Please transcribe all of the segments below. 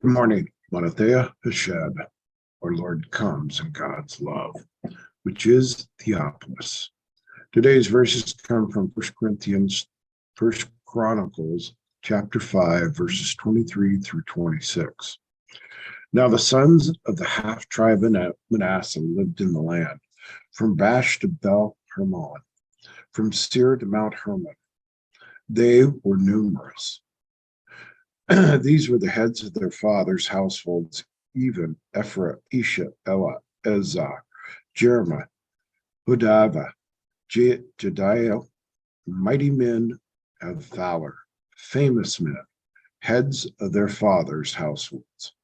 Good morning, Manathea Hashed, our Lord comes in God's love, which is Theopolis. Today's verses come from 1 Chronicles, chapter 5, verses 23 through 26. Now the sons of the half-tribe of Manasseh lived in the land, from Bash to Bel Hermon, from Seir to Mount Hermon. They were numerous. These were the heads of their fathers' households, even Ephraim, Isha, Ella, Ezah, Jeremiah, Hodava, Jediah, mighty men of valor, famous men, heads of their fathers' households.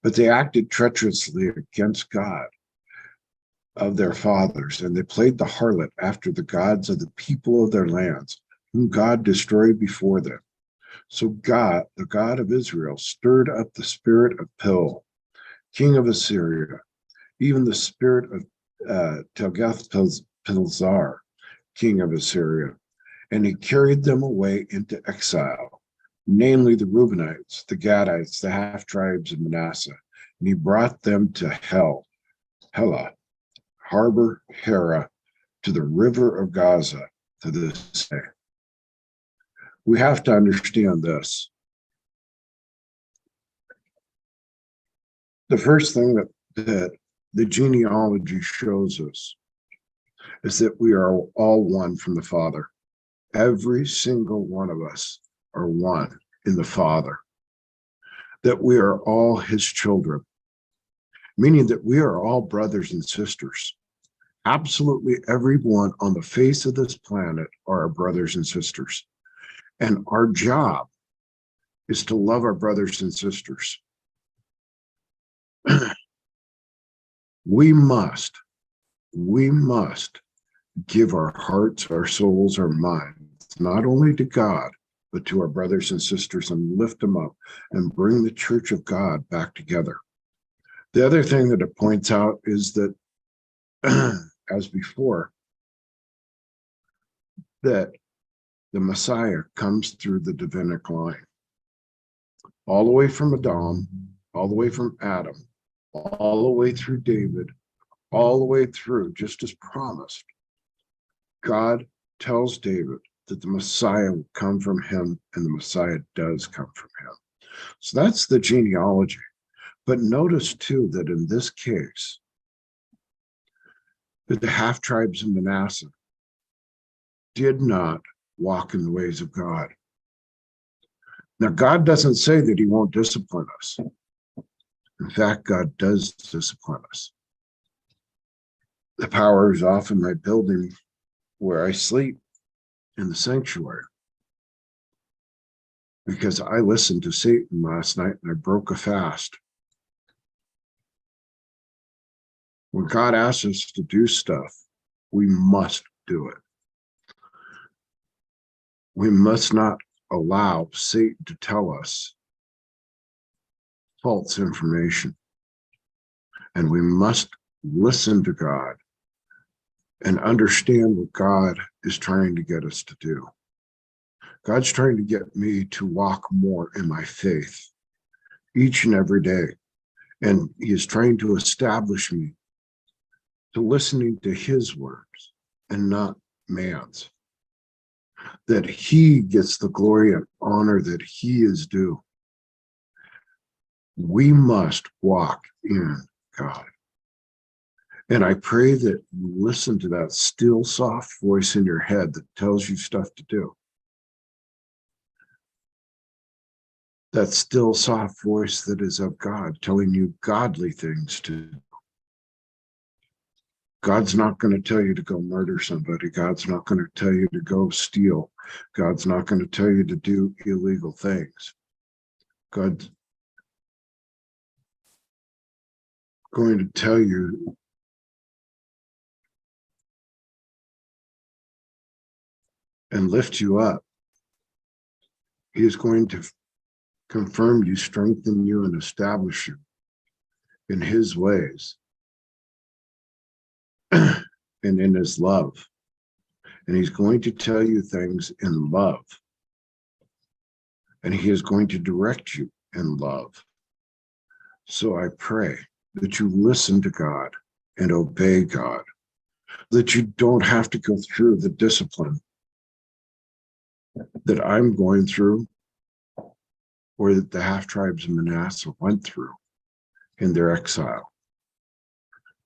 But they acted treacherously against God of their fathers, and they played the harlot after the gods of the people of their lands, whom God destroyed before them. So God, the God of Israel, stirred up the spirit of Pil, king of Assyria, even the spirit of Telgath-Pilzar, king of Assyria, and he carried them away into exile, namely the Reubenites, the Gadites, the half-tribes of Manasseh, and he brought them to Hela, harbor Hera, to the river of Gaza, to this day. We have to understand this. The first thing that the genealogy shows us is that we are all one from the Father. Every single one of us are one in the Father. That we are all his children, meaning that we are all brothers and sisters. Absolutely everyone on the face of this planet are our brothers and sisters. And our job is to love our brothers and sisters. We must give our hearts, our souls, our minds, not only to God, but to our brothers and sisters, and lift them up and bring the church of God back together. The other thing that it points out is that, as before, that the Messiah comes through the Davidic line, all the way from Adam, all the way from Adam, all the way through David, all the way through, just as promised. God tells David that the Messiah will come from him, and the Messiah does come from him. So that's the genealogy. But notice too that in this case, that the half-tribes of Manasseh did not walk in the ways of God. Now, God doesn't say that he won't discipline us. In fact, God does discipline us. The power is off in my building where I sleep in the sanctuary, because I listened to Satan last night and I broke a fast. When God asks us to do stuff, we must do it. We must not allow Satan to tell us false information. And we must listen to God and understand what God is trying to get us to do. God's trying to get me to walk more in my faith each and every day. And he is trying to establish me to listening to his words and not man's. That he gets the glory and honor that he is due. We must walk in God. And I pray that you listen to that still, soft voice in your head that tells you stuff to do. That still, soft voice that is of God telling you godly things to do. God's not going to tell you to go murder somebody. God's not going to tell you to go steal. God's not going to tell you to do illegal things. God's going to tell you and lift you up. He is going to confirm you, strengthen you, and establish you in his ways and in his love. And he's going to tell you things in love. And he is going to direct you in love. So I pray that you listen to God and obey God, that you don't have to go through the discipline that I'm going through or that the half-tribes of Manasseh went through in their exile.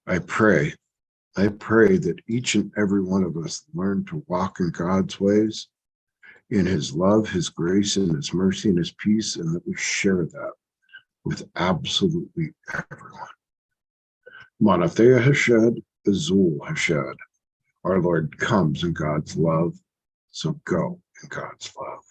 I pray that each and every one of us learn to walk in God's ways, in his love, his grace, and his mercy, and his peace, and that we share that with absolutely everyone. Manathea Heshed, Azul Heshed. Our Lord comes in God's love, so go in God's love.